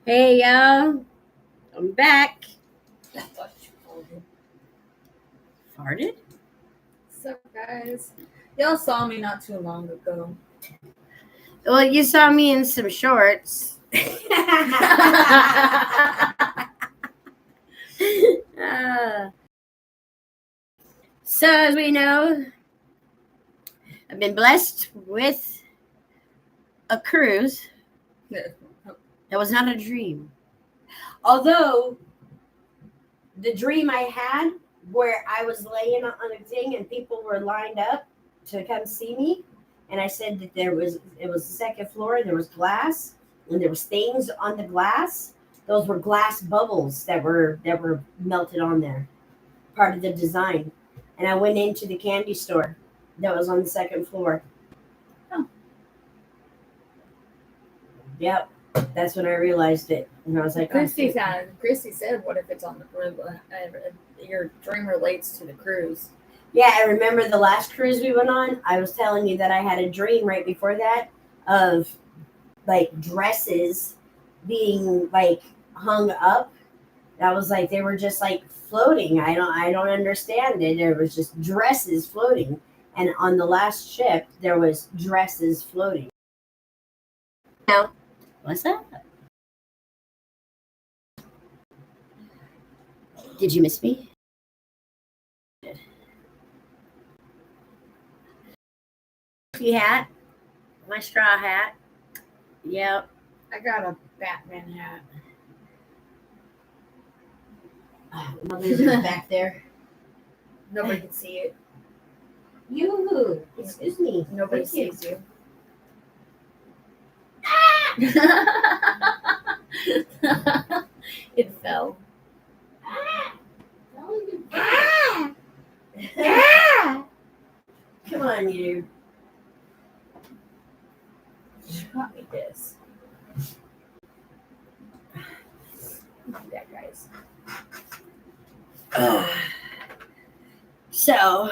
Hey y'all, I'm back. I thought you farted. Farted? What's up, guys? Y'all saw me not too long ago. Well, you saw me in some shorts. So, as we know, I've been blessed with a cruise that was not a dream. Although, the dream I had where I was laying on a thing and people were lined up to come see me, and I said that it was the second floor, there was glass, and there was things on the glass. Those were glass bubbles that were melted on there, part of the design. And I went into the candy store that was on the second floor. Oh. Yep, that's when I realized it, and I was like, Christy said, "What if it's on the cruise? Your dream relates to the cruise." Yeah, I remember the last cruise we went on. I was telling you that I had a dream right before that of like dresses being like hung up. That was like they were just like floating. I don't understand it. There was just dresses floating, and on the last ship there was dresses floating. Now, what's that? Did you miss me? Hat, my straw hat. Yep. I got a Batman hat. Mother's back there. Nobody can see it. Yoo-hoo. Excuse me. Nobody Thank sees you. It fell. Come on, you. She got me this. Yeah, guys. So.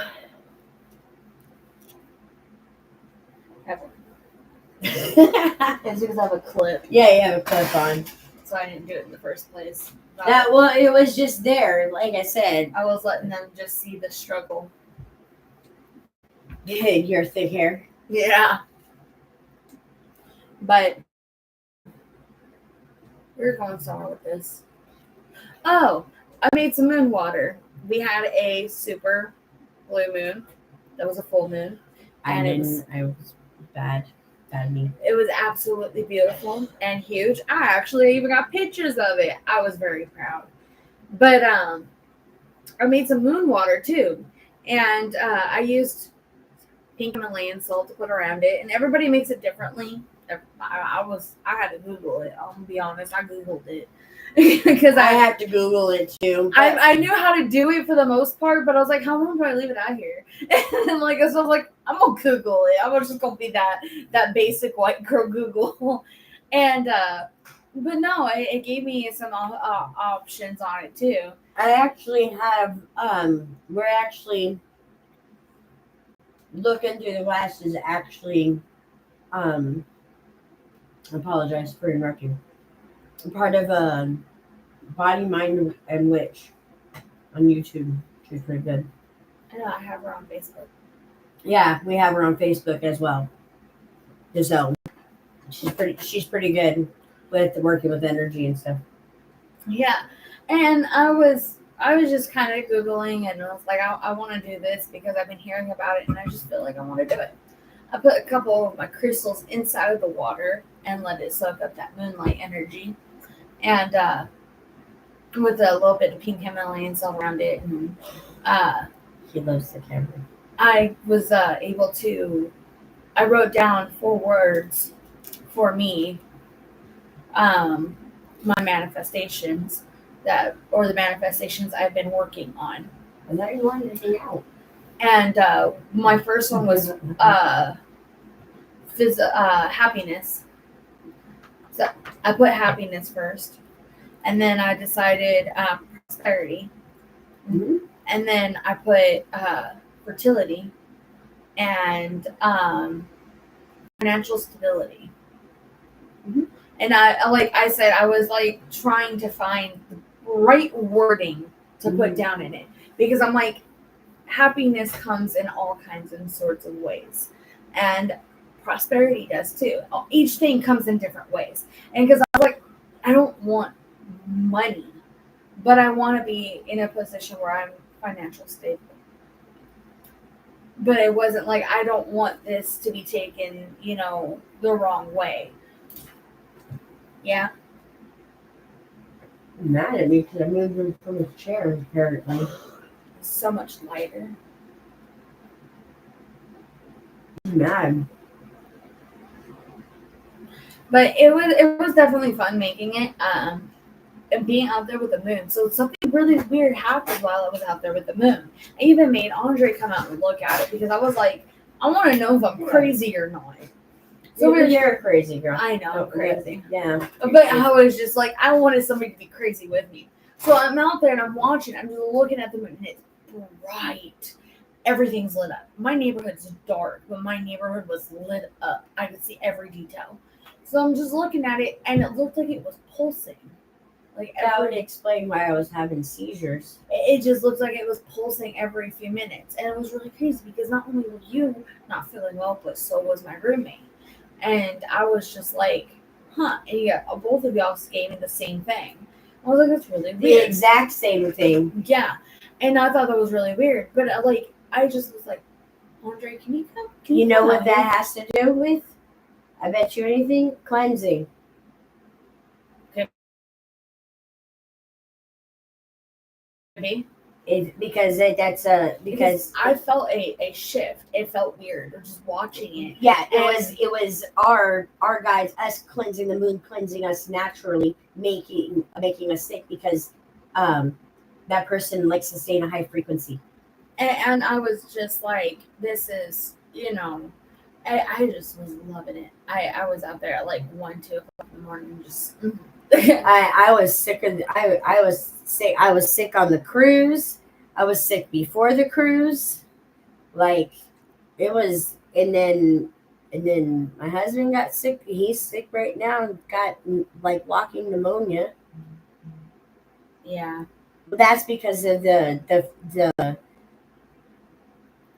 It's because I have a clip. Yeah, you have a clip on. So I didn't do it in the first place. Well, it was just there, like I said. I was letting them just see the struggle. Your thick hair. Yeah. But we're going somewhere with this. Oh, I made some moon water. We had a super blue moon. That was a full moon. I was bad me. It was absolutely beautiful and huge. I actually even got pictures of it. I was very proud. But I made some moon water too. And I used pink Himalayan salt to put around it. And everybody makes it differently. I had to Google it. I'm gonna be honest. I Googled it. Because I have to Google it too. I knew how to do it for the most part, but I was like, how long do I leave it out here? And like, so I was like, I'm gonna Google it. I'm just gonna be that basic white girl Google. And but no, it gave me some options on it too. I actually have we're actually looking through the glasses. Actually, I apologize for interrupting. Part of Body, Mind, and Witch on YouTube. She's pretty good. I know, I have her on Facebook. Yeah, we have her on Facebook as well. So she's pretty good with working with energy and stuff. Yeah, and I was just kind of Googling, and I was like, I want to do this because I've been hearing about it, and I just feel like I want to do it. I put a couple of my crystals inside of the water and let it soak up that moonlight energy. And with a little bit of pink Himalayan salt around it. And He loves the camera. I was able to, I wrote down 4 words for me, my manifestations or the manifestations I've been working on. I thought you wanted to hang out. And my first one was happiness. So I put happiness first. And then I decided prosperity. Mm-hmm. And then I put fertility and financial stability. Mm-hmm. And like I said, I was like trying to find the right wording to put down in it, because I'm like, happiness comes in all kinds and sorts of ways, and prosperity does too. Each thing comes in different ways. And because I was like, I don't want money, but I want to be in a position where I'm financially stable. But it wasn't like, I don't want this to be taken, the wrong way. Yeah. Mad at me because I moved him from his chair, apparently. So much lighter. Mad. But it was definitely fun making it. And being out there with the moon. So something really weird happened while I was out there with the moon. I even made Andre come out and look at it, because I was like, I want to know if I'm crazy or not. So you're a crazy girl. I know I'm crazy. Yeah. But I was just like, I wanted somebody to be crazy with me. So I'm out there and I'm watching. I'm just looking at the moon, and it's bright. Everything's lit up. My neighborhood's dark, but my neighborhood was lit up. I could see every detail. So I'm just looking at it, and it looked like it was pulsing. Like that would explain why I was having seizures. It just looked like it was pulsing every few minutes. And it was really crazy, because not only were you not feeling well, but so was my roommate. And I was just like, huh. And yeah, both of y'all gave me the same thing. I was like, that's really weird. The exact same thing. Yeah. And I thought that was really weird. But I just was like, Andre, can you come? You know what that has to do with? I bet you anything? Cleansing. Because I felt a shift. It felt weird just watching it. Yeah, it was our guides, us cleansing the moon, cleansing us naturally, making us sick, because that person likes to stay in a high frequency. And I was just like, this is, I just was loving it. I was out there at like 1, 2 o'clock in the morning, just. I was sick I was sick. I was sick on the cruise. I was sick before the cruise. Like, it was, and then my husband got sick. He's sick right now. Got like walking pneumonia. Yeah. But that's because of the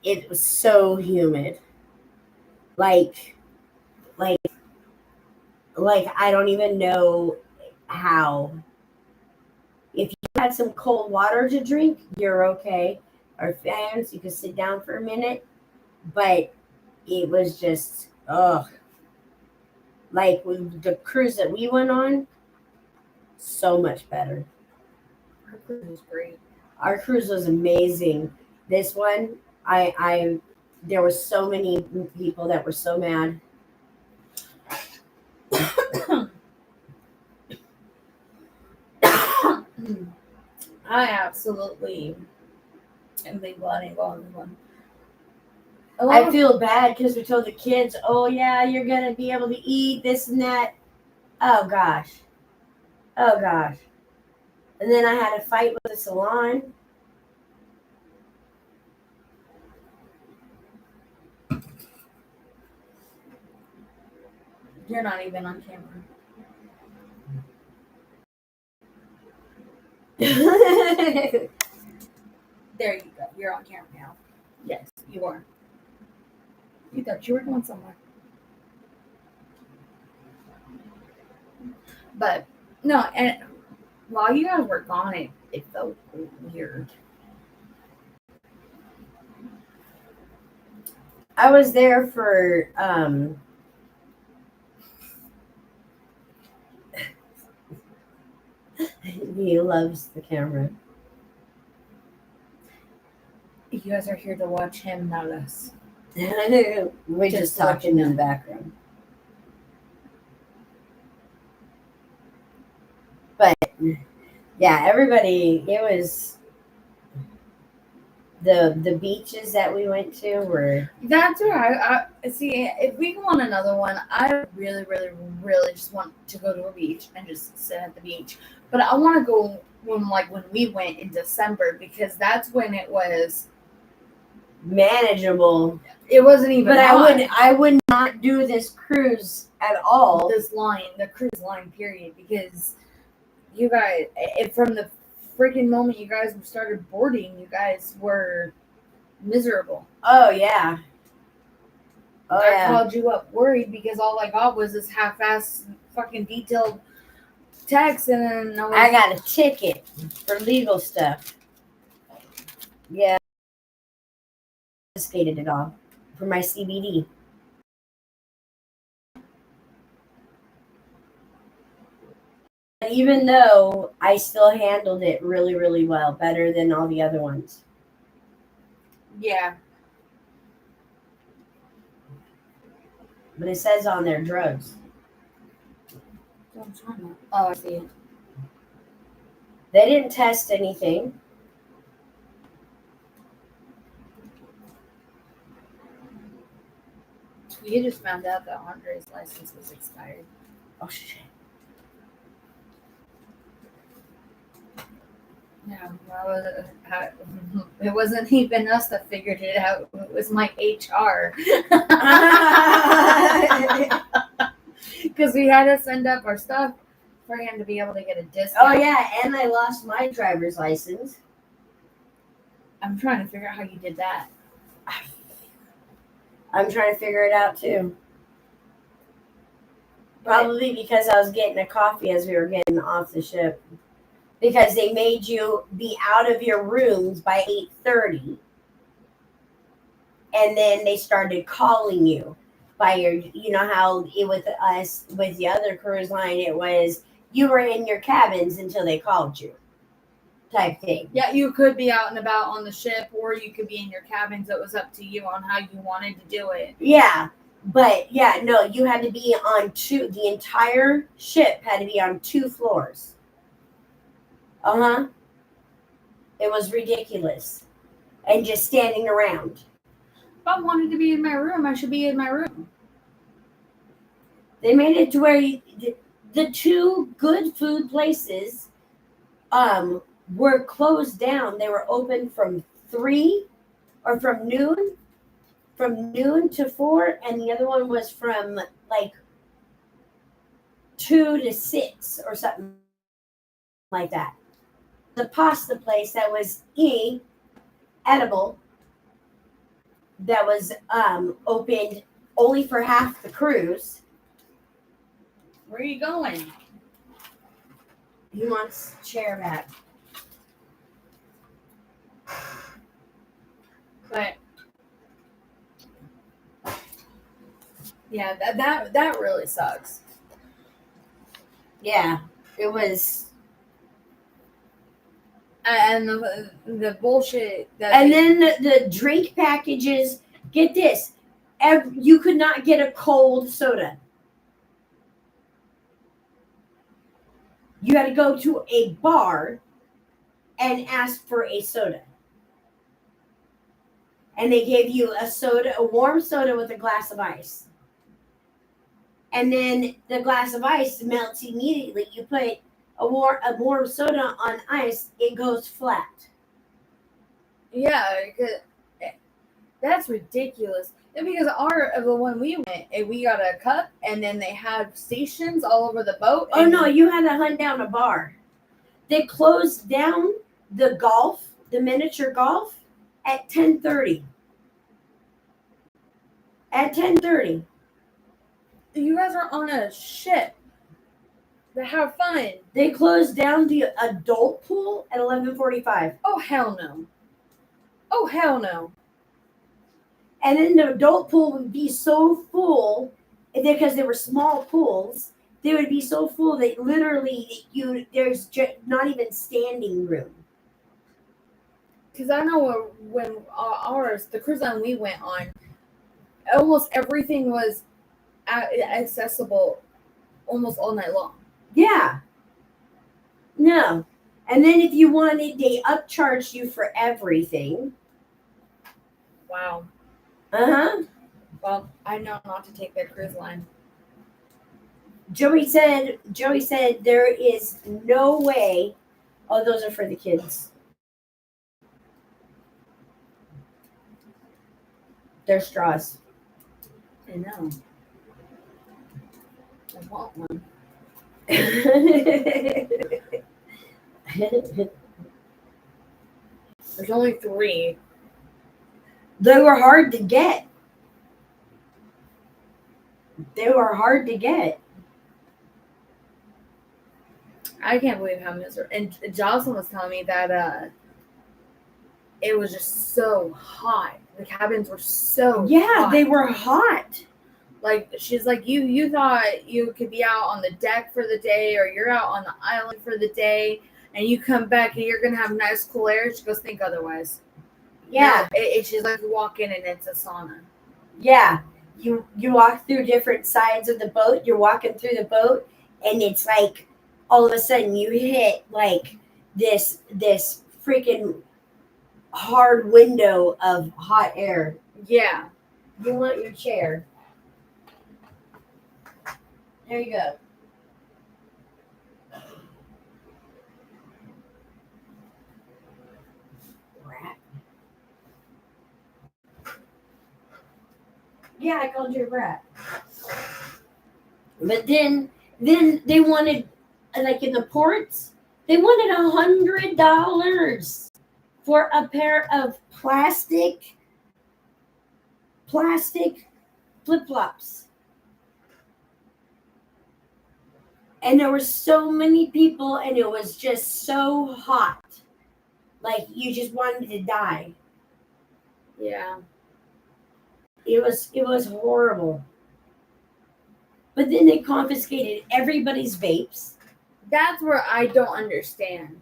it was so humid. Like I don't even know how. If you had some cold water to drink, you're okay. Or fans, you could sit down for a minute. But it was just, like with the cruise that we went on, so much better. Our cruise was great. Our cruise was amazing. This one, there were so many people that were so mad. I absolutely am glad I didn't go on this one. I feel bad because we told the kids, oh yeah, you're going to be able to eat this and that. Oh gosh. And then I had a fight with the salon. You're not even on camera. There you go. You're on camera now. Yes, you are. You thought you were going somewhere. But no, and while you guys were gone, it felt weird. I was there for he loves the camera. You guys are here to watch him, not us. We're just talking in the background. But yeah, everybody, it was the beaches that we went to were. That's where I see. If we go on another one, I really, really, really just want to go to a beach and just sit at the beach. But I want to go when we went in December, because that's when it was manageable. It wasn't even. But hot. I would not do this cruise at all. This line, the cruise line, period, because you guys, from the freaking moment you guys started boarding, you guys were miserable. Oh yeah. I called you up worried because all I got was this half-ass fucking detailed text, and then I got a ticket for legal stuff. Yeah, I skated it all for my CBD. Even though I still handled it really, really well, better than all the other ones. Yeah. But it says on there drugs. Oh, I see it. They didn't test anything. You just found out that Andre's license was expired. Oh shit. Yeah, well, it wasn't even us that figured it out. It was my HR. Because we had to send up our stuff for him to be able to get a discount. Oh yeah, and I lost my driver's license. I'm trying to figure out how you did that. I'm trying to figure it out too. Probably because I was getting a coffee as we were getting off the ship. Because they made you be out of your rooms by 8:30. And then they started calling you by your, you know how it with us, with the other cruise line, it was you were in your cabins until they called you type thing. Yeah, you could be out and about on the ship, or you could be in your cabins. It was up to you on how you wanted to do it. Yeah. But yeah, no, you had to be on the entire ship had to be on 2 floors. Uh-huh. It was ridiculous. And just standing around. If I wanted to be in my room, I should be in my room. They made it to where the 2 good food places were closed down. They were open from 3 or from noon to 4, and the other one was from like 2 to 6 or something like that. The pasta place that was edible that was opened only for half the cruise. Where are you going? He wants chair back. But yeah, that really sucks. Yeah, it was. And the bullshit that. And then the drink packages. Get this, you could not get a cold soda. You had to go to a bar and ask for a soda. And they gave you a warm soda with a glass of ice. And then the glass of ice melts immediately. You put a warm soda on ice, it goes flat. Yeah, that's ridiculous. And because when we went, we got a cup, and then they had stations all over the boat. Oh no, you had to hunt down a bar. They closed down the miniature golf, at 10:30. At 10:30. You guys are on a ship to have fun. They closed down the adult pool at 11:45. Oh hell no. Oh hell no. And then the adult pool would be so full, because they were small pools, they would be so full that literally there's not even standing room. Because I know when the cruise line we went on, almost everything was accessible almost all night long. Yeah. No. And then if you wanted, they upcharged you for everything. Wow. Uh-huh. Well, I know not to take that cruise line. Joey said there is no way. Oh, those are for the kids. They're straws. I know. I want one. There's only 3. They were hard to get. They were hard to get. I can't believe how miserable. And Jocelyn was telling me that it was just so hot. The cabins were so hot. They were hot. Like, she's like, you thought you could be out on the deck for the day, or you're out on the island for the day, and you come back and you're gonna have nice cool air. She goes, think otherwise. Yeah. No, she's like, you walk in and it's a sauna. Yeah. You walk through different sides of the boat. You're walking through the boat, and it's like all of a sudden you hit like this freaking hard window of hot air. Yeah. You want your chair. There you go. Rat. Yeah, I called you a rat. But then they wanted, like in the ports, they wanted $100 for a pair of plastic flip-flops. And there were so many people, and it was just so hot. Like, you just wanted to die. Yeah. It was horrible. But then they confiscated everybody's vapes. That's where I don't understand.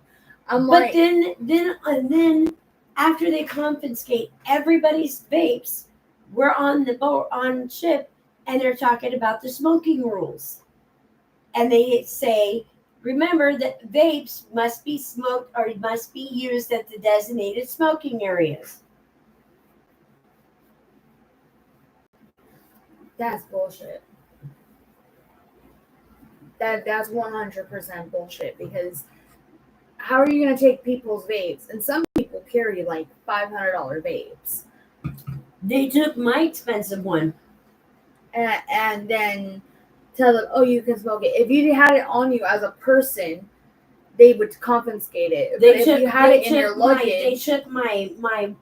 I'm But like, then after they confiscate everybody's vapes, we're on the boat on ship, and they're talking about the smoking rules. And they say, remember that vapes must be smoked or must be used at the designated smoking areas. that's bullshit. That's 100% bullshit, because how are you going to take people's vapes? And some people carry like $500 vapes. They took my expensive one. And then tell them, oh, you can smoke it. If you had it on you as a person, they would confiscate it. But if you had it in your luggage, they took my one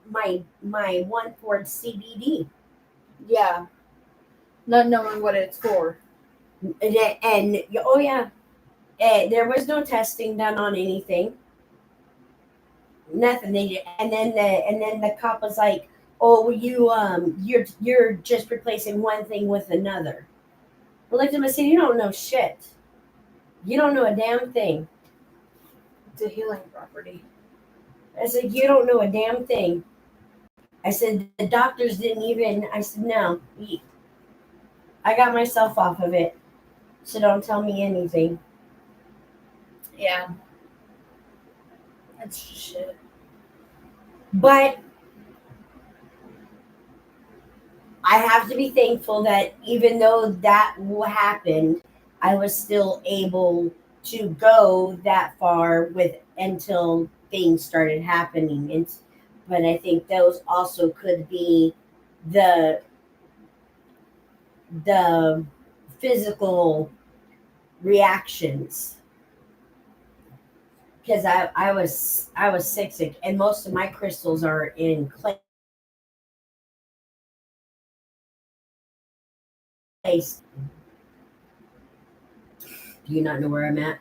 for CBD. Yeah, not knowing what it's for. And oh yeah, there was no testing done on anything. Nothing. They did, and then the cop was like, "Oh, you're just replacing one thing with another." I looked at him and said, "You don't know shit. You don't know a damn thing." It's a healing property. I said, "You don't know a damn thing." I said, "The doctors didn't even." I said, "No, I got myself off of it, so don't tell me anything." Yeah, that's just shit. But I have to be thankful that even though that happened, I was still able to go that far until things started happening. But I think those also could be the physical reactions, because I was sick, and most of my crystals are in clay. Do you not know where I'm at?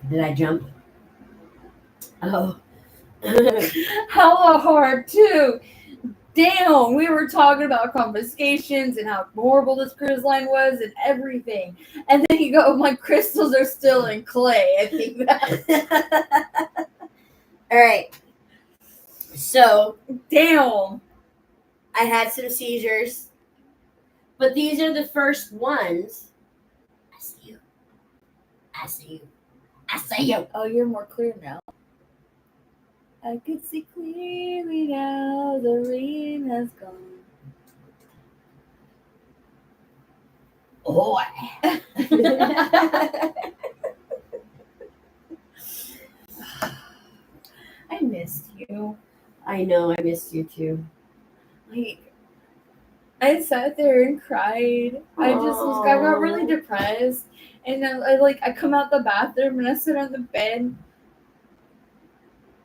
Did I jump? Oh. Hella hard too. Damn, we were talking about confiscations and how horrible this cruise line was and everything. And then you go, my crystals are still in clay. I think that. All right. So, damn. I had some seizures, but these are the first ones. I see you. I see you. I see you. Oh, you're more clear now. I could see clearly now the rain has gone. Oh. I missed you. I know, I missed you too. Like, I sat there and cried. I got really depressed. And then I come out the bathroom and I sit on the bed.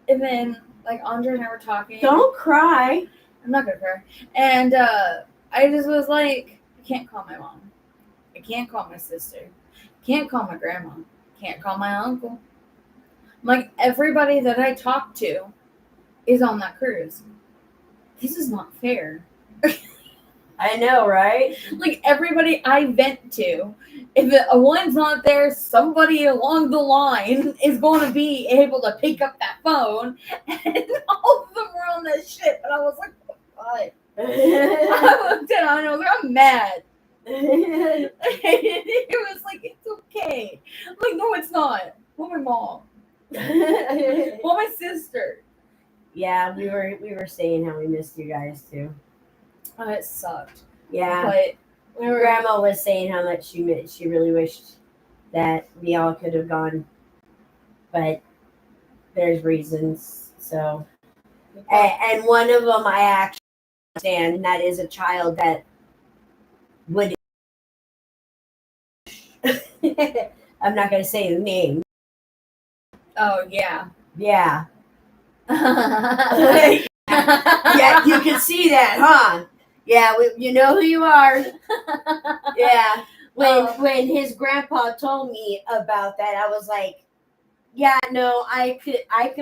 And then like Andre and I were talking. Don't cry. I'm not gonna cry. And I just was like, I can't call my mom. I can't call my sister. I can't call my grandma. I can't call my uncle. Like, everybody that I talk to is on that cruise. This is not fair. I know, right? Like, everybody I vent to, if one's not there, somebody along the line is going to be able to pick up that phone, and all of them were on that ship, and I was like, what? I looked at it and I was like, I'm mad. It was like, it's okay. I'm like, no, it's not. Want my mom. Want my sister. Yeah, we were saying how we missed you guys too. Oh, it sucked. Yeah, But Grandma was saying how much she really wished that we all could have gone, but there's reasons. So, and one of them I actually understand, and that is a child that would. I'm not going to say the name. oh yeah. Yeah. Yeah, you can see that, huh? Yeah, you know who you are. Yeah. When his grandpa told me about that, I was like, yeah, no, I can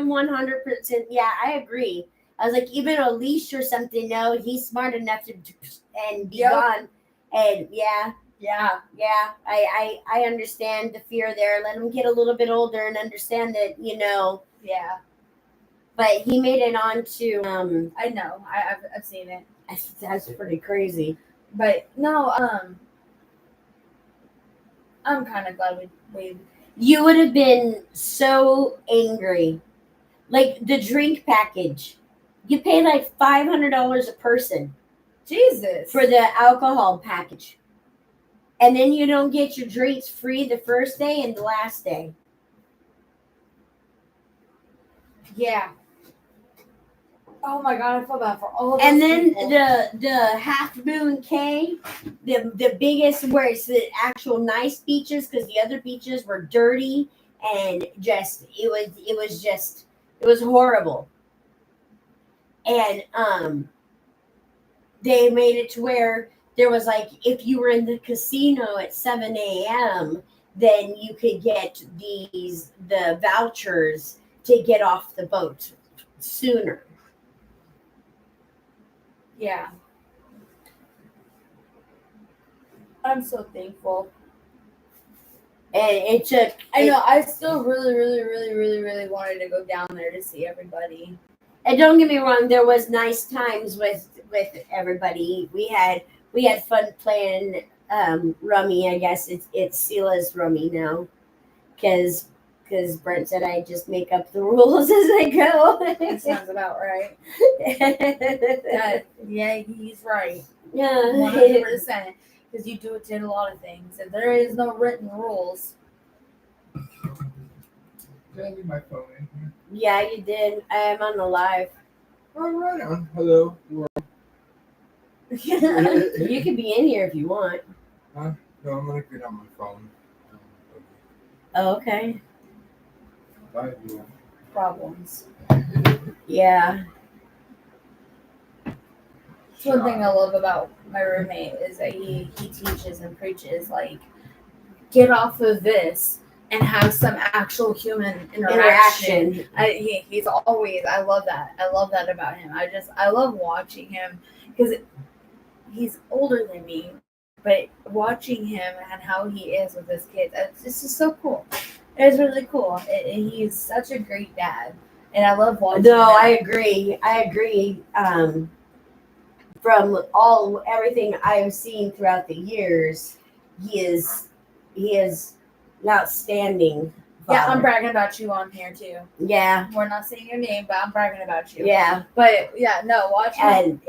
100%. Yeah, I agree. I was like, even a leash or something. No, he's smart enough to and be gone. And yeah, I understand the fear there. Let him get a little bit older and understand that, Yeah. But he made it on to. I know. I've seen it. That's pretty crazy. But no, I'm kind of glad we. You would have been so angry. Like the drink package, you pay like $500 a person. Jesus. For the alcohol package, and then you don't get your drinks free the first day and the last day. Yeah. Oh my god, I feel bad for all of And those then people. the Half Moon Cay, the biggest, where it's the actual nice beaches, because the other beaches were dirty and just it was horrible. And they made it to where there was like, if you were in the casino at 7 a.m., then you could get the vouchers to get off the boat sooner. Yeah. I'm so thankful. And it took. I know. I still really, really, really, really, really wanted to go down there to see everybody. And don't get me wrong, there was nice times with everybody. We had fun playing rummy. I guess it's Sela's rummy now, because Brent said I just make up the rules as I go. That sounds about right. Yeah, he's right. Yeah, 100%. Because you do it to a lot of things, and there is no written rules. Did I leave my phone in here? Yeah, you did. I am on the live. Oh, right on. Hello. You can be in here if you want. Huh? No, I'm gonna get on my phone. Oh, okay. Bye, everyone. Problems. Yeah. That's one thing I love about my roommate is that he teaches and preaches, like, get off of this and have some actual human interaction. He's always, I love that. I love that about him. I love watching him because he's older than me, but watching him and how he is with his kids, it's just so cool. It's really cool. He's such a great dad, and I love watching him. I agree. From everything I've seen throughout the years, he is an outstanding father. Yeah, I'm bragging about you on here too. Yeah. We're not saying your name, but I'm bragging about you. Yeah. But yeah, no, watch him.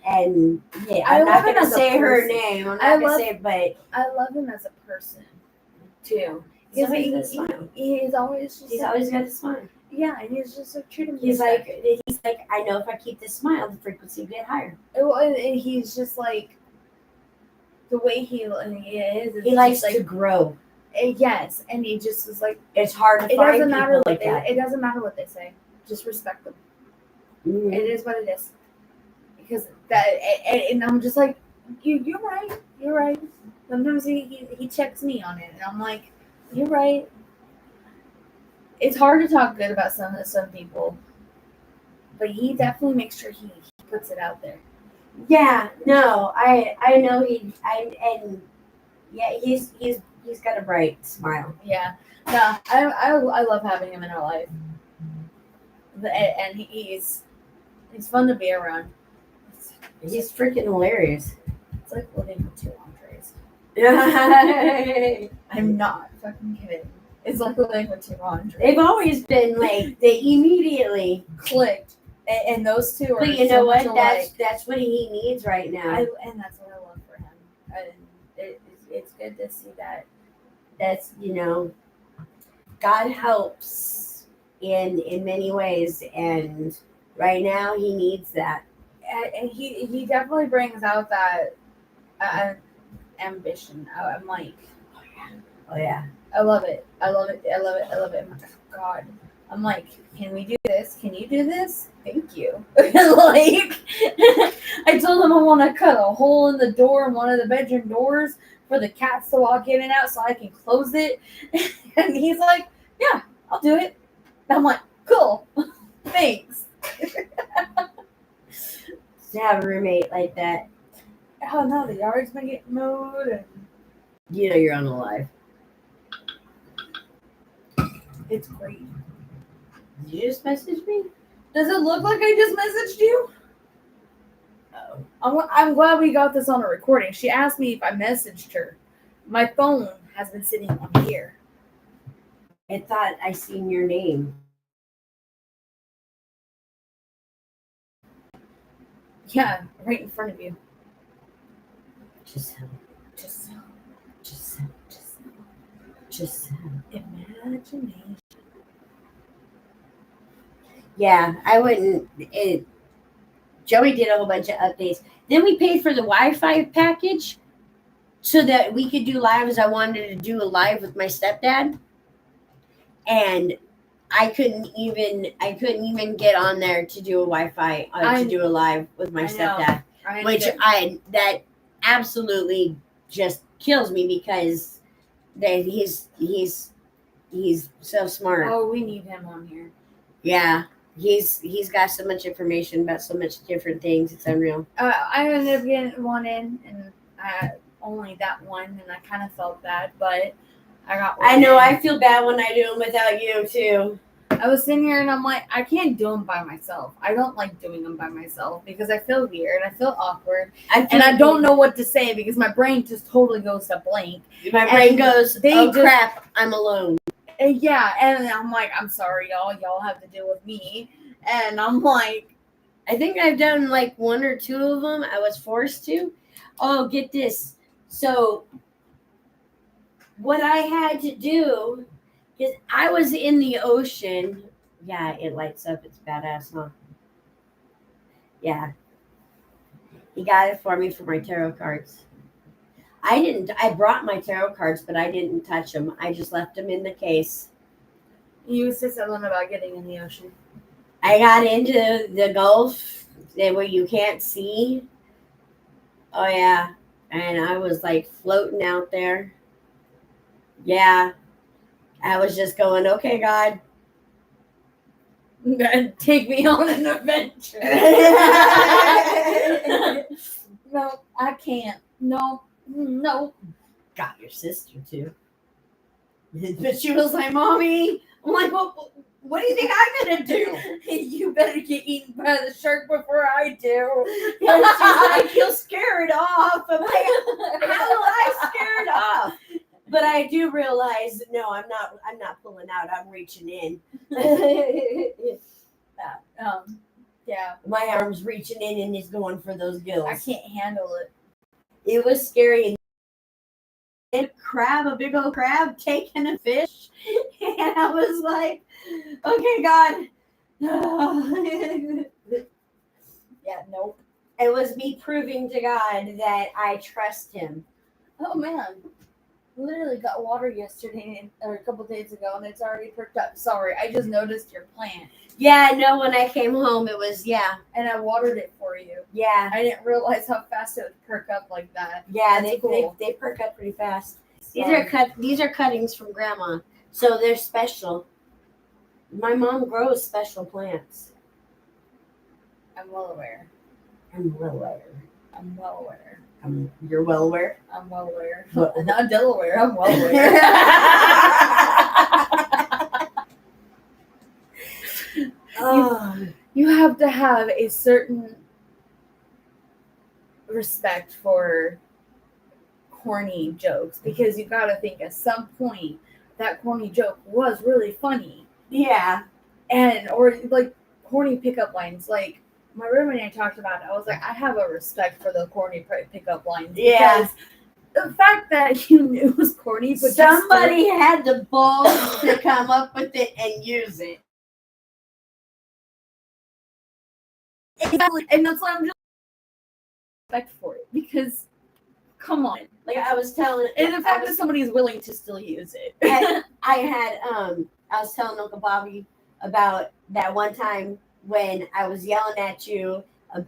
And yeah, I'm not gonna say her name. I'm not gonna say it, but I love him as a person too. He's always got a smile. He's always got a smile. Yeah, and he's just so true to me. He's like, he like, I know if I keep this smile, the frequency will get higher. And he's just like the way he is. He likes like, to grow. Yes, and he just was like, It's hard to it find doesn't people matter what like they. that. It doesn't matter what they say. Just respect them. Mhm. It is what it is. Because that, and I'm just like, you're right. You're right. Sometimes he checks me on it, and I'm like, you're right. It's hard to talk good about some people, but he definitely makes sure he puts it out there. Yeah, no, I know he's got a bright smile. Yeah, no, I love having him in our life, and he's fun to be around. He's freaking hilarious. It's like living with two entrees. They've I'm not fucking kidding. It's like living with two entrees. always been like they immediately Clicked, and those two are. But you so know what? much alike. That's what he needs right now. And that's what I love for him. And it's good to see that. That's God helps in many ways, and right now he needs that. And he definitely brings out that ambition. I'm like, Oh yeah. I love it. I love it. I love it. I love it. God. I'm like, can we do this? Can you do this? Thank you. Like, I told him I want to cut a hole in the door in one of the bedroom doors for the cats to walk in and out so I can close it. And he's like, yeah, I'll do it. And I'm like, cool. Thanks. To have a roommate like that, Oh no, the yard's been getting mowed and you're on the live. it's great. Did you just message me? Does it look like I just messaged you? Oh. I'm glad we got this on a recording. She asked me if I messaged her. My phone has been sitting on here. I thought I seen your name. Yeah, right in front of you. Just Imagination. Yeah, I wouldn't. Joey did a whole bunch of updates. Then we paid for the Wi-Fi package so that we could do lives. I wanted to do a live with my stepdad, and I couldn't even get on there to do a Wi-Fi to do a live with my stepdad, that absolutely just kills me because he's so smart. Oh, we need him on here. Yeah, he's got so much information about so much different things. It's unreal. I ended up getting one in, and only that one, and I kind of felt bad, but I got one. I know. in. I feel bad when I do them without you too. I was sitting here and I'm like, I can't do them by myself. I don't like doing them by myself because I feel weird. I feel awkward. And I don't know what to say because my brain just totally goes to blank. My brain goes, crap, I'm alone. Yeah, and I'm like, I'm sorry, y'all. Y'all have to deal with me. And I'm like, I think I've done like one or two of them. I was forced to. Oh, get this. So what I had to do is I was in the ocean. Yeah, it lights up. It's badass, huh? Yeah. He got it for me for my tarot cards. I brought my tarot cards, but I didn't touch them. I just left them in the case. you said something about getting in the ocean. I got into the Gulf where you can't see. Oh, yeah. And I was like floating out there. Yeah. I was just going, okay, God. Take me on an adventure. No, I can't. No. Got your sister too. But she was like, Mommy. I'm like, well, what do you think I'm going to do? You better get eaten by the shark before I do. She's like, he'll scare it off. I'm like, how will I scare it off? But I do realize, no, I'm not pulling out. I'm reaching in. Yeah. My arm's reaching in and he's going for those gills. I can't handle it. It was scary. And a big old crab taking a fish. And I was like, okay, God, Yeah, nope. It was me proving to God that I trust him. Oh man, literally got water yesterday or a couple days ago, and it's already perked up. Sorry, I just noticed your plant. Yeah, no, when I came home, it was, And I watered it for you. Yeah. I didn't realize how fast it would perk up like that. Yeah, That's cool. they perk up pretty fast. These are cuttings from Grandma, so they're special. My mom grows special plants. I'm well aware. I'm well aware. I'm well aware. You're well aware. I'm well aware. Well- Not Delaware. I'm well aware. You have to have a certain respect for corny jokes because you got to think at some point that corny joke was really funny. Yeah. And or like corny pickup lines. Like my roommate and I talked about it. I was like, I have a respect for the corny pickup lines. Yeah. Because the fact that you knew it was corny, but Somebody had the balls to come up with it and use it. Exactly. And that's why I'm just respect for it. Because come on. Like I was telling, And the fact that somebody is willing to still use it. I was telling Uncle Bobby about that one time when I was yelling at you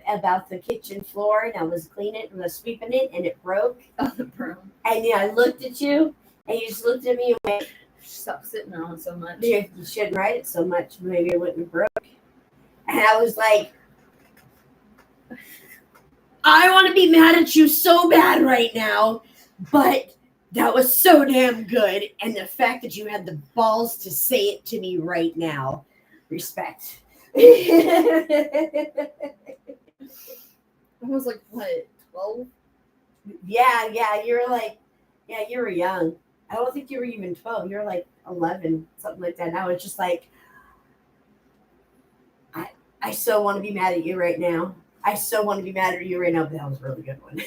about the kitchen floor and I was cleaning it and I was sweeping it and it broke. Oh, the broom. And I looked at you and you just looked at me and went, Stop sitting on it so much. you shouldn't write it so much. Maybe it wouldn't have broke. And I was like, I want to be mad at you so bad right now, but that was so damn good. And the fact that you had the balls to say it to me right now, respect. I was like, what, 12? Yeah, you were young. I don't think you were even 12. You were like 11, something like that. And I was just like, I so want to be mad at you right now. I so want to be mad at you right now, but that was a really good one.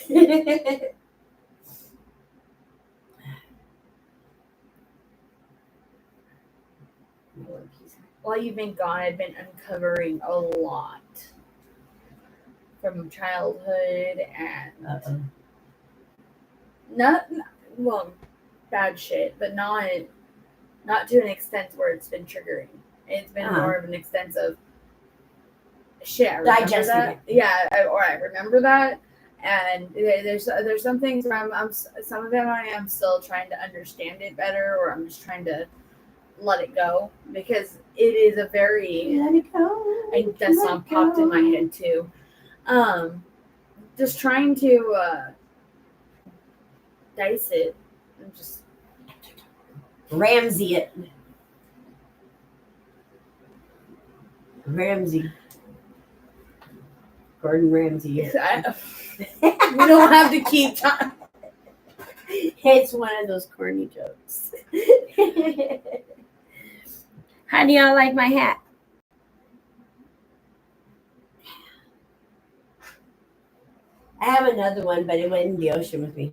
While you've been gone, I've been uncovering a lot from childhood and not well, bad shit, but not to an extent where it's been triggering. It's been more of an extent of shit. I remember Digesting that. it. Yeah, I remember that. And there's some things where I'm some of them I am still trying to understand it better, or I'm just trying to let it go because it is a very Let it go. and that song popped in my head too. Just trying to dice it and just Ramsey it. Ramsey. Gordon Ramsay. we don't have to keep time. It's one of those corny jokes. How do y'all like my hat? I have another one, but it went in the ocean with me.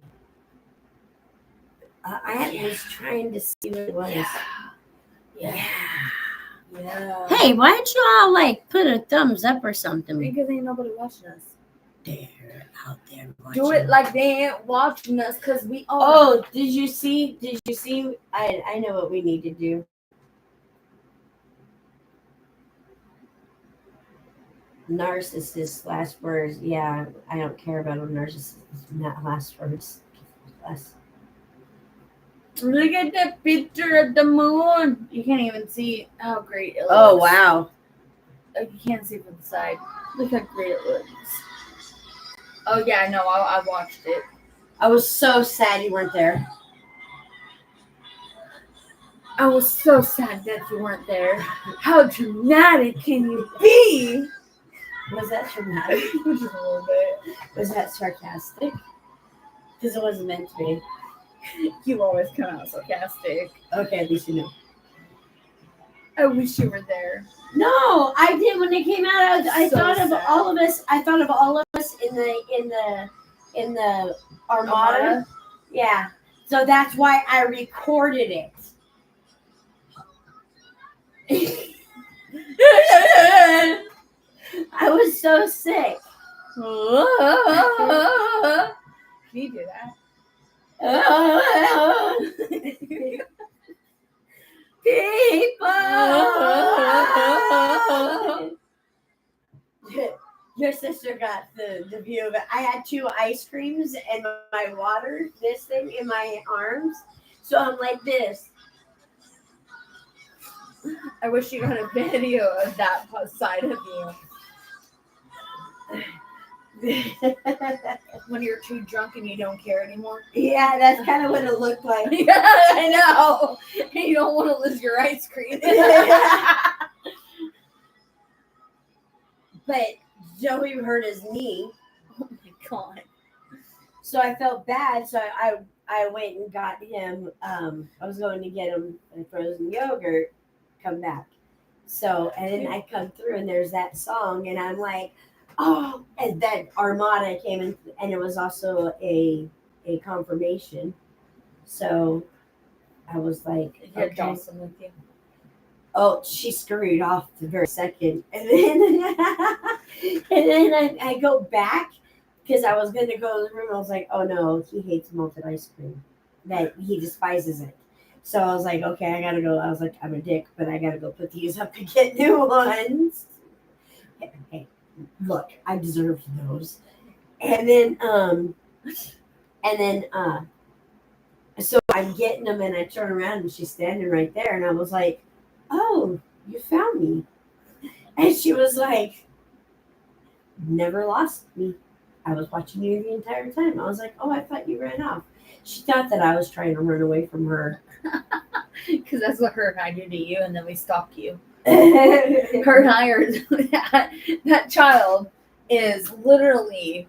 I was trying to see what it was. Yeah. Hey, why don't you all like put a thumbs up or something? Because ain't nobody watching us. They're out there watching. Do it like they ain't watching us because we all. Oh, did you see? I know what we need to do. Narcissist last words. Yeah, I don't care about a narcissist. Not last words. Last. Look at that picture of the moon. You can't even see how great it looks. Oh wow. You can't see from the side. Look how great it looks. Oh yeah, no, I watched it. I was so sad you weren't there. I was so sad that you weren't there. How dramatic can you be? Was that dramatic? Just a little bit. Was that sarcastic? Because it wasn't meant to be. You always come out sarcastic. Okay, at least you know. I wish you were there. No, I did when it came out. I So thought of sad. all of us. I thought of all of us in the Armada. Yeah. So that's why I recorded it. Can you do that? People. Your sister got the view of it. I had 2 ice creams and my water, this thing in my arms. So I'm like this. I wish you had a video of that side of you when you're too drunk and you don't care anymore. Yeah, that's kind of what it looked like. Yeah, I know. You don't want to lose your ice cream. But Joey hurt his knee. Oh my god. So I felt bad. So I went and got him. I was going to get him a frozen yogurt. Come back. So and then I come through and there's that song and I'm like, oh, and that Armada came in and it was also a confirmation. So I was like, You had okay. Jocelyn with you. Oh, she scurried off the very second. And then I go back because I was going to go to the room. I was like, oh no, he hates malted ice cream. That he despises it. So I was like, okay, I got to go. I was like, I'm a dick, but I got to go put these up and get new ones. Hey, look, I deserved those. And then, so I'm getting them and I turn around and she's standing right there. And I was like, oh, you found me. And she was like, never lost me. I was watching you the entire time. I was like, oh, I thought you ran off. She thought that I was trying to run away from her. Because that's what her and I do to you, and then we stalk you. Her and I are that child is literally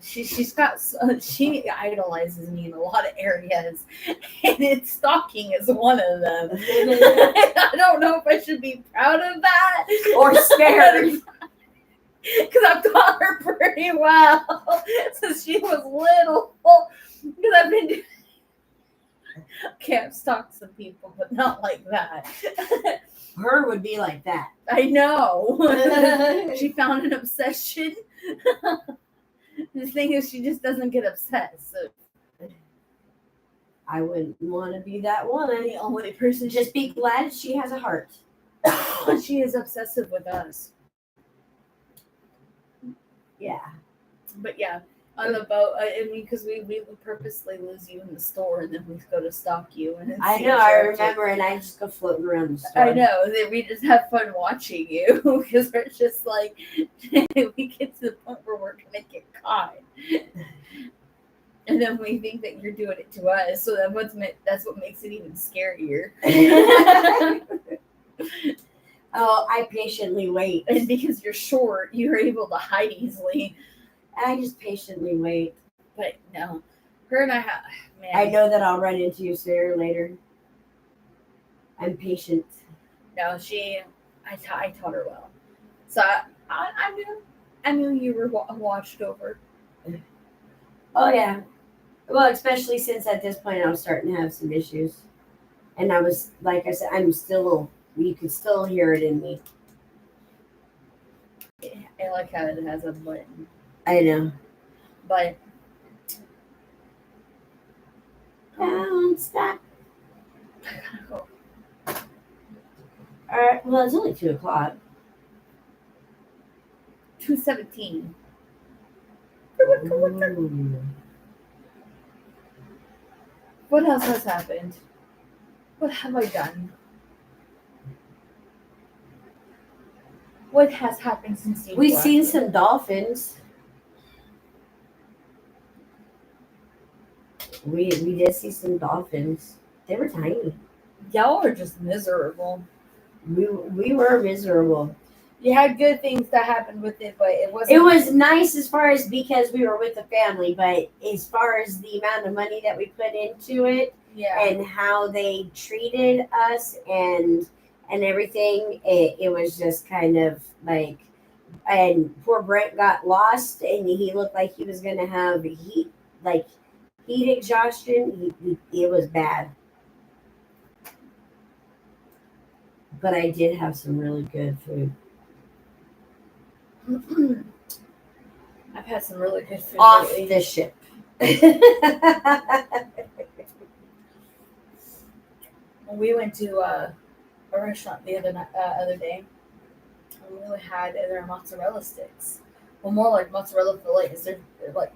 she idolizes me in a lot of areas, and stalking is one of them. I don't know if I should be proud of that Or scared. Because I've taught her pretty well since she was little. Because I've been okay, I've stalked some people, but not like that. Her would be like that. I know. She found an obsession. The thing is, she just doesn't get obsessed. So. I wouldn't want to be that one. The only person Just be glad she has a heart. she is obsessive with us. Yeah. But yeah, on the boat, I mean, because we purposely lose you in the store, and then we go to stalk you. And I know, I remember, and I just go floating around the store. I know that we just have fun watching you because we're just like we get to the point where we're gonna get caught, and then we think that you're doing it to us. So that's what makes it even scarier. Oh, I patiently wait. And because you're short, you're able to hide easily. I just patiently wait. But no, her and I have. Man, I know that I'll run into you sooner or later. I'm patient. No, I taught her well. So I knew you were watched over. Oh yeah. Well, especially since at this point I was starting to have some issues, and I was like I said, I'm still. You could still hear it in me. I like how it has a button. I know. But don't stop. I gotta go. All right. Well, it's only 2:00. 2:17. What else has happened? What have I done? What has happened since you We've left? seen some dolphins. We did see some dolphins. They were tiny. Y'all are just miserable. We were miserable. You had good things that happened with it, but it wasn't. It was nice as far as because we were with the family, but as far as the amount of money that we put into it yeah. and how they treated us and everything, it was just kind of like, and poor Brent got lost and he looked like he was going to have heat exhaustion. It was bad. But I did have some really good food. I I've had some really good food Off lately. the ship. We went to a restaurant the other day, and we had their mozzarella sticks. Well, more like mozzarella fillets. They're like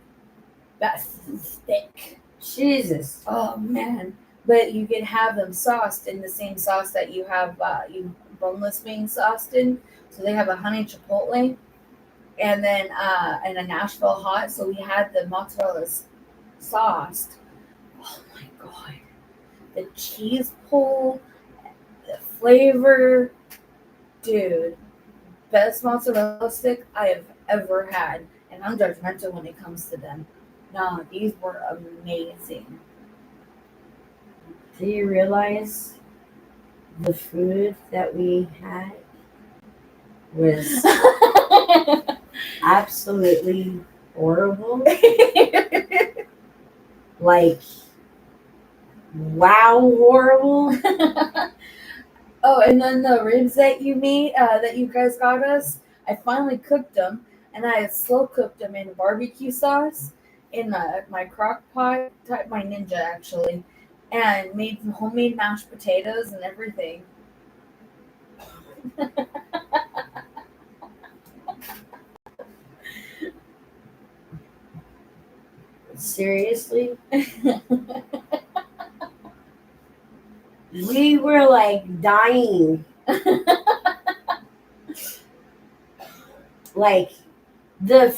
that thick. Jesus. Oh man! But you can have them sauced in the same sauce that you have you boneless wings sauced in. So they have a honey chipotle, and then and a Nashville hot. So we had the mozzarella sauced. Oh my god! The cheese pull, the flavor, dude. Best mozzarella stick I have ever had, and I'm judgmental when it comes to them. Nah, these were amazing. Do you realize the food that we had was absolutely horrible? Like, wow, horrible. Oh, and then the ribs that you that you guys got us, I finally cooked them, and I slow cooked them in barbecue sauce in my crock pot, my Ninja actually, and made some homemade mashed potatoes and everything. Seriously? We were like dying. Like the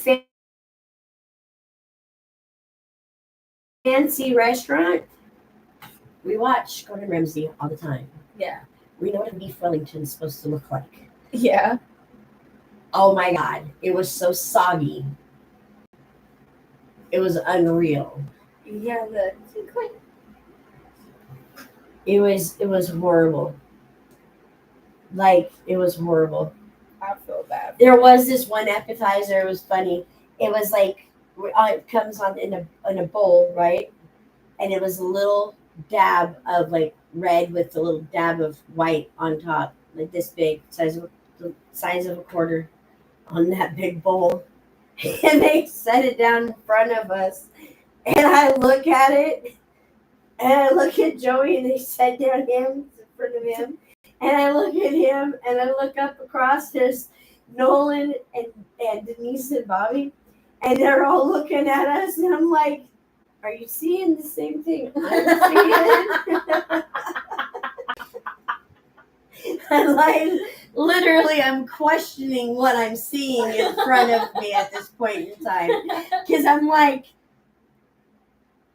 fancy restaurant. We watch Gordon Ramsay all the time. Yeah. We know what a beef Wellington is supposed to look like. Yeah. Oh my God. It was so soggy. It was unreal. Yeah, It was horrible. Like, it was horrible. I feel bad. There was this one appetizer. It was funny. It was like it comes on in a bowl, right? And it was a little dab of like red with a little dab of white on top, like this big, the size of a quarter, on that big bowl. And they set it down in front of us, and I look at it, and I look at Joey, and they set down him in front of him. And I look at him, and I look up across. There's Nolan and Denise and Bobby, and they're all looking at us. And I'm like, "Are you seeing the same thing I'm seeing?" And like, literally, I'm questioning what I'm seeing in front of me at this point in time, because I'm like,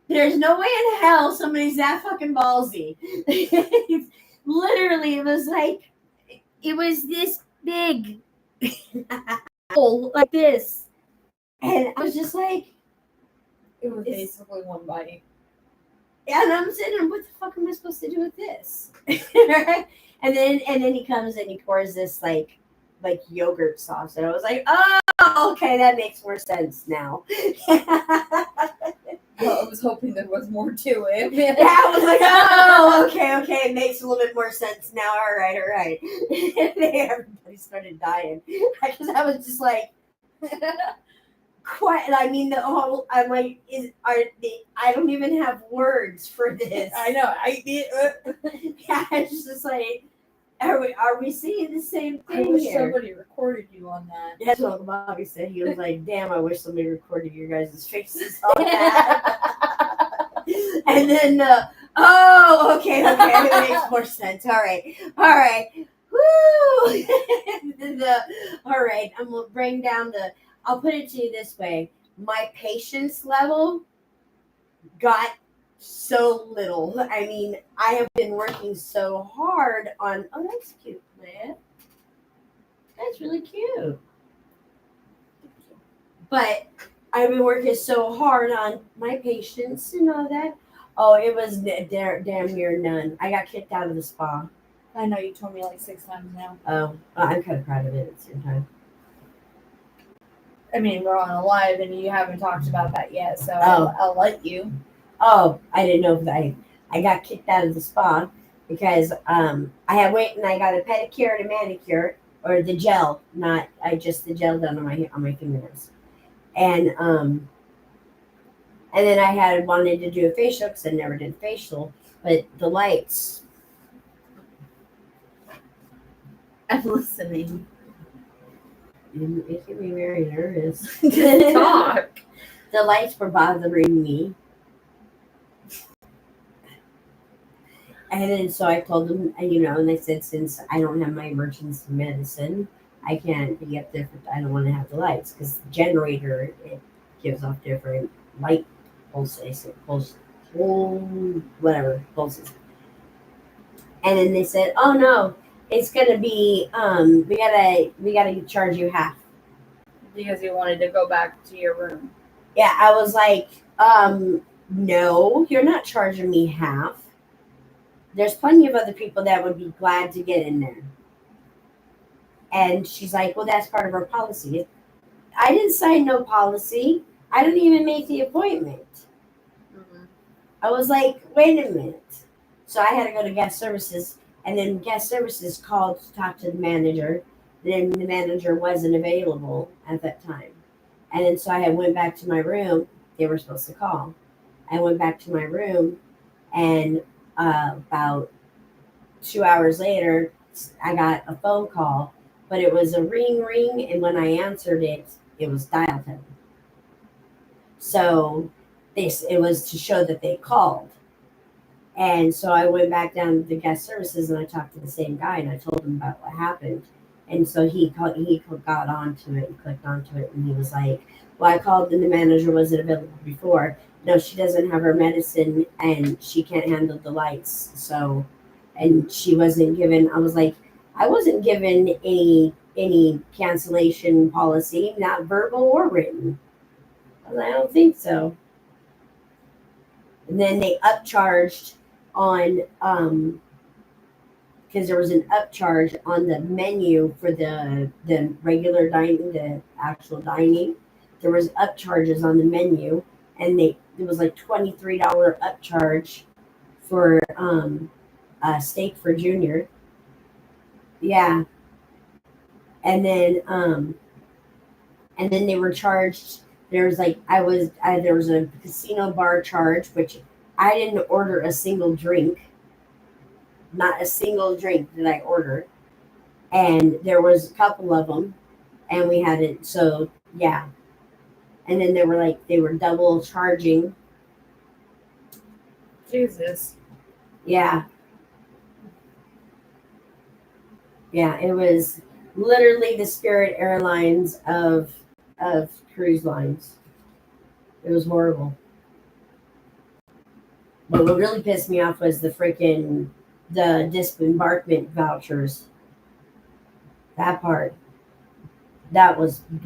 there's no way in hell somebody's that fucking ballsy. Literally, it was like, it was this big hole like this. And I was just like, It was basically one bite. and I'm sitting, what the fuck am I supposed to do with this? And then he comes and he pours this like yogurt sauce. And I was like, oh, okay, that makes more sense now. I was hoping there was more to it. Yeah, I was like, oh, okay, it makes a little bit more sense now. All right. Everybody started dying because I was just like, quite. I mean, the whole. I'm like, I don't even have words for this. I know. Yeah, it's just like, are we seeing the same thing I wish here? somebody recorded you on that. That's what Bobby said. He was like, damn, I wish somebody recorded your guys' faces on that. And then, okay, that makes more sense. All right. Woo! Then all right, I'm going to bring down I'll put it to you this way. My patience level got so little. I mean, I have been working so hard on, oh, that's cute, Leah. That's really cute. But I've been working so hard on my patience and all that. Oh, it was damn near none. I got kicked out of the spa. I know you told me like 6 times now. Oh, I'm kind of proud of it at the same time. I mean, we're on a live and you haven't talked about that yet, so I'll let you. Oh, I didn't know that I got kicked out of the spa because I had went and I got a pedicure and a manicure, or the gel, not just the gel done on my fingernails. And then I had wanted to do a facial because I never did facial, but the lights. I'm listening. You're making me very nervous. Just talk. The lights were bothering me. And then so I told them, and they said, since I don't have my emergency medicine, I can't be up there. I don't want to have the lights because the generator, it gives off different light pulses, whatever pulses. And then they said, oh no, it's gonna be we gotta charge you half. Because you wanted to go back to your room. Yeah, I was like, no, you're not charging me half. There's plenty of other people that would be glad to get in there. And she's like, well, that's part of our policy. I didn't sign no policy. I didn't even make the appointment. Mm-hmm. I was like, wait a minute. So I had to go to guest services, and then guest services called to talk to the manager. Then the manager wasn't available at that time. And then so I went back to my room. They were supposed to call. I went back to my room, and about 2 hours later, I got a phone call, but it was a ring, and when I answered it, it was dial tone. So it was to show that they called. And so I went back down to the guest services and I talked to the same guy and I told him about what happened. And so he got onto it and clicked onto it and he was like, well, I called and the manager wasn't available before. No, she doesn't have her medicine and she can't handle the lights. So, and she wasn't given, I was like, I wasn't given any cancellation policy, not verbal or written. I was like, I don't think so. And then they upcharged on because there was an upcharge on the menu for the regular dining, the actual dining. There was upcharges on the menu, and it was like $23 upcharge for a steak for Junior. Yeah, and then they were charged. There was like there was a casino bar charge, which I didn't order a single drink. Not a single drink did I order. And there was a couple of them. And we had it. So, yeah. And then they were double charging. Jesus. Yeah. Yeah, it was literally the Spirit Airlines of cruise lines. It was horrible. But what really pissed me off was the disembarkment vouchers. That part.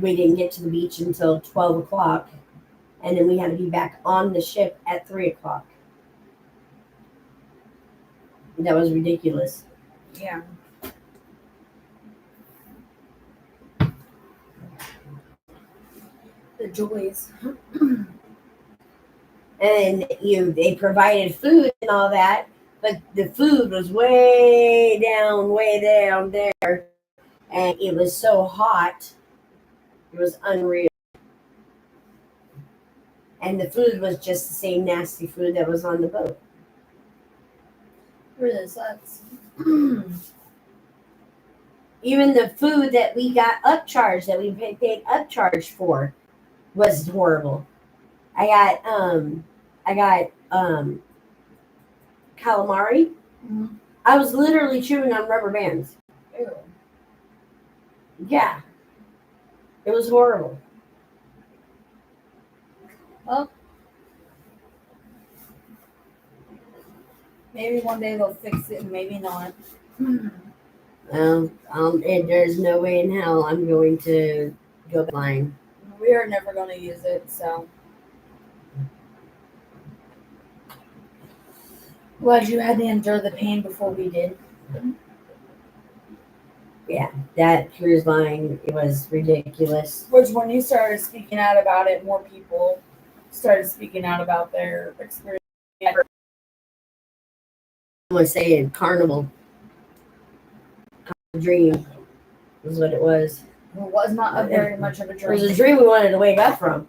We didn't get to the beach until 12 o'clock. And then we had to be back on the ship at 3 o'clock. That was ridiculous. Yeah. The joys. And they provided food and all that, but the food was way down there, and it was so hot, it was unreal. And the food was just the same nasty food that was on the boat. Really sucks. Even the food that we got upcharged, that we paid upcharge for, was horrible. I got calamari. Mm-hmm. I was literally chewing on rubber bands. Ew. Yeah. It was horrible. Well, maybe one day they'll fix it and maybe not. There's no way in hell I'm going to go flying. We are never going to use it, so. Glad you had to endure the pain before we did. Yeah, that cruise line, it was ridiculous. Which, when you started speaking out about it, more people started speaking out about their experience. I was saying Carnival Dream was what it was. was not very much of a It was a dream. dream we wanted to wake up from.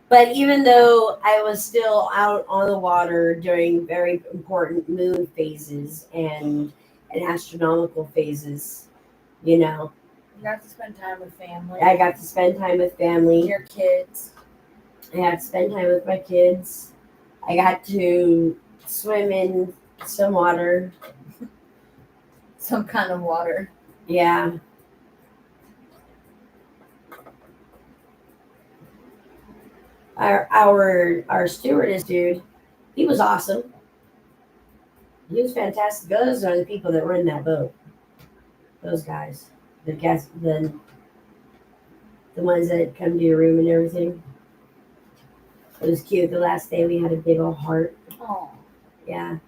But even though I was still out on the water during very important moon phases and astronomical phases, you know, You got to spend time with family. I got to spend time with family. Your kids. I got to spend time with my kids. I got to swim in some water. Some kind of water. Yeah. Our stewardess dude, he was awesome. He was fantastic. Those are the people that were in that boat. Those guys. The guests, the ones that come to your room and everything. It was cute. The last day we had a big old heart. Oh. Yeah.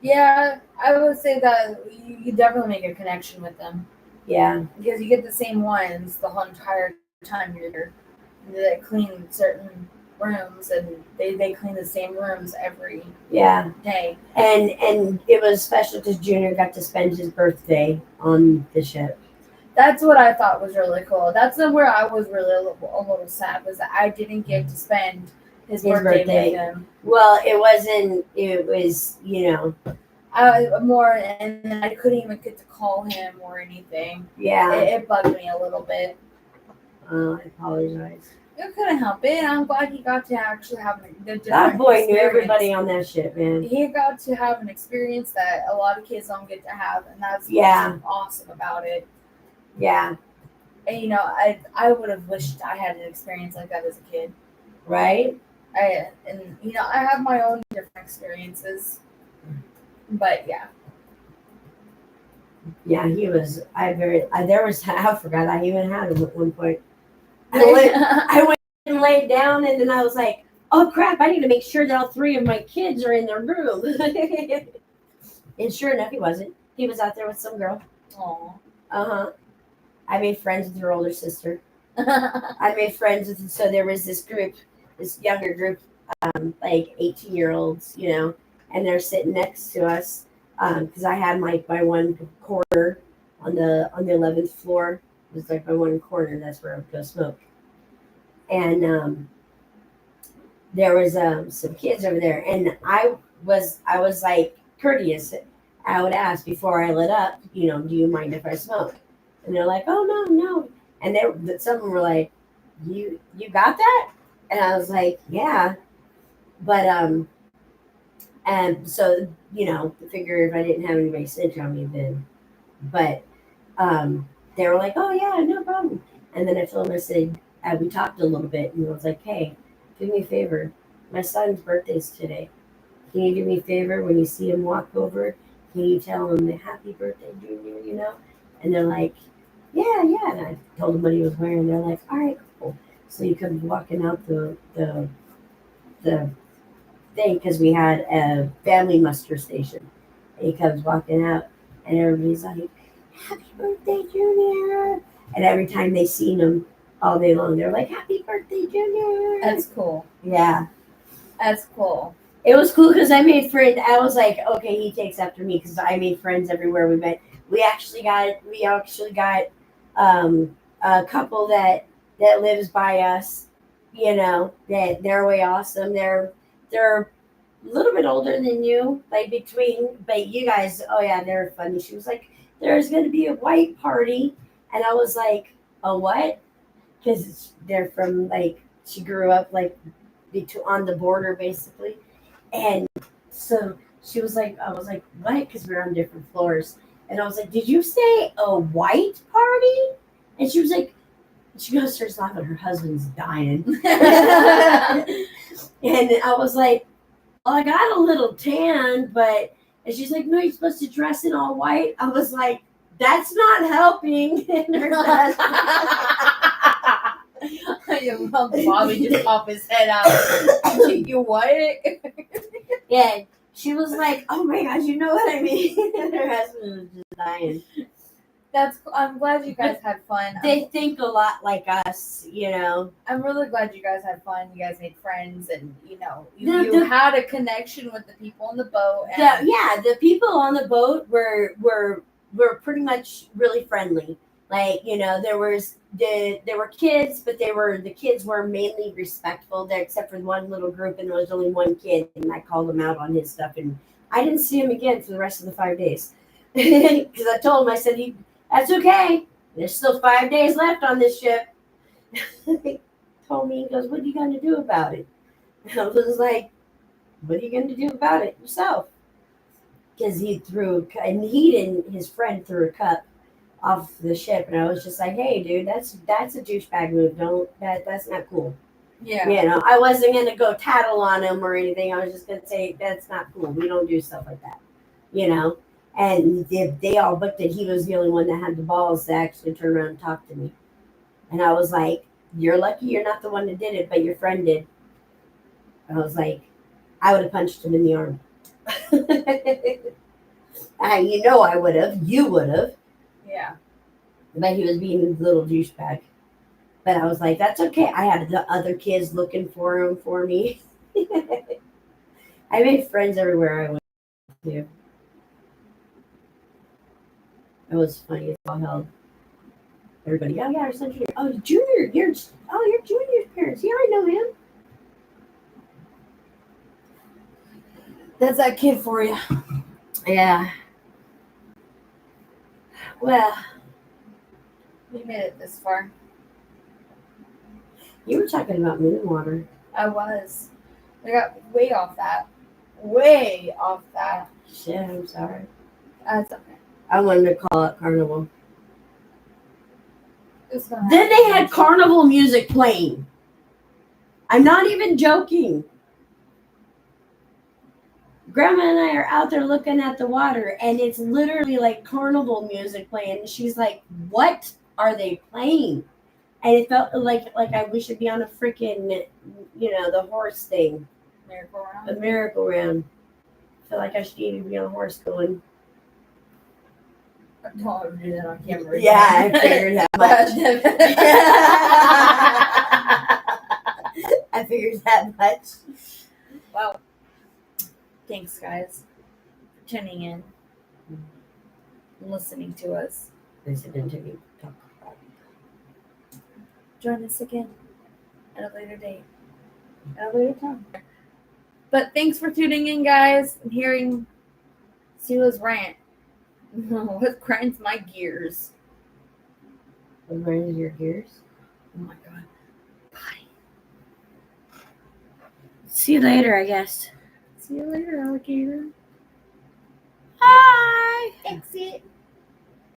Yeah, I would say that you definitely make a connection with them. Yeah. Because you get the same ones the whole entire time you're there. They clean certain rooms and they clean the same rooms every day. And it was special because Junior got to spend his birthday on the ship. That's what I thought was really cool. That's where I was really a little sad, was that I didn't get to spend his birthday with him. Well, it wasn't. It was, you know. And I couldn't even get to call him or anything. Yeah. It bugged me a little bit. I apologize. You couldn't help it. I'm glad he got to actually have That boy knew everybody on that ship, man. He got to have an experience that a lot of kids don't get to have, and that's what's awesome about it. Yeah. And, you know, I would have wished I had an experience like that as a kid. Right? I have my own different experiences. But yeah. Yeah, he was. I forgot I even had him at one point. I went and laid down, and then I was like, "Oh crap! I need to make sure that all three of my kids are in their room." And sure enough, he wasn't. He was out there with some girl. Aw. I made friends with her older sister. I made friends with. So there was this group, this younger group, like 18-year-olds, you know, and they're sitting next to us because I had my one corner on the 11th floor. It was like my one corner. That's where I would go smoke. And there was some kids over there, and I was like courteous. I would ask before I lit up, you know, do you mind if I smoke? And they're like, oh no. And some of them were like, you got that? And I was like, yeah. But and so, you know, figure if I didn't have anybody snitch on me then. But they were like, oh yeah, no problem. And then I told them, I said, we talked a little bit, and I was like, hey, do me a favor. My son's birthday's today. Can you do me a favor when you see him walk over? Can you tell him happy birthday, Junior, you know? And they're like, yeah. And I told them what he was wearing. They're like, all right, cool. So he comes walking out the thing, because we had a family muster station. And he comes walking out, and everybody's like, happy birthday, Junior. And every time they seen him all day long, they're like, happy birthday, Junior. That's cool. Yeah. That's cool. It was cool because I made friends. I was like, okay, he takes after me because I made friends everywhere we went. We actually got a couple that lives by us. You know, that they're way awesome. They're a little bit older than you, like but you guys, oh yeah, they're funny. She was like, there's going to be a white party, and I was like, a what? Because they're from, like, she grew up like on the border basically. And so she was like, I was like, what? Because we're on different floors. And I was like, did you say a white party? And she was like, she goes, starts laughing. Her husband's dying. And I was like, well, I got a little tan, but, and she's like, no, you're supposed to dress in all white. I was like, that's not helping. And her Bobby just popped his head out. You what? Yeah, she was like, oh my gosh, you know what I mean? And her husband was just dying. I'm glad you guys had fun. They think a lot like us, you know. I'm really glad you guys had fun. You guys made friends, and you know, you had a connection with the people on the boat. And the people on the boat were pretty much really friendly. Like, there were kids, but the kids were mainly respectful there, except for one little group, and there was only one kid, and I called him out on his stuff, and I didn't see him again for the rest of the 5 days. Because I told him, I said, that's okay. There's still 5 days left on this ship. He told me, he goes, what are you going to do about it? And I was like, what are you going to do about it yourself? Because he and his friend threw a cup off the ship, and I was just like, hey, dude, that's a douchebag move. That's not cool. Yeah. I wasn't going to go tattle on him or anything. I was just going to say, that's not cool. We don't do stuff like that. And they all booked it. He was the only one that had the balls to actually turn around and talk to me. And I was like, you're lucky you're not the one that did it, but your friend did. I was like, I would have punched him in the arm. I would have. You would have. Yeah. But he was being a little douchebag. But I was like, that's okay. I had the other kids looking for him for me. I made friends everywhere I went to. It was funny as all hell. Everybody, oh yeah, our son Junior. Oh, Junior, you're Junior's parents. Yeah, I know him. That's that kid for you. Yeah. Well, We made it this far. you were talking about moon water. I was. We got way off that. Way off that. Shit, I'm sorry. That's okay. I wanted to call it carnival. It's gonna Then they happen. had carnival music playing. I'm not even joking. Grandma and I are out there looking at the water, and it's literally like carnival music playing. And she's like, "What are they playing?" And it felt like we should be on a freaking, the horse thing, Merry-go-round. the merry-go-round. I feel like I should even be on a horse going. Don't ever do that on camera. Yeah, I figured that much. I figured that much. Well, thanks, guys, for tuning in and listening to us. Listening to me talk about it. Join us again at a later date, at a later time. But thanks for tuning in, guys, and hearing Sela's rant. What grinds my gears? What grinds your gears? Oh my god. Bye. See you later, I guess. See you later, alligator. Bye. Exit.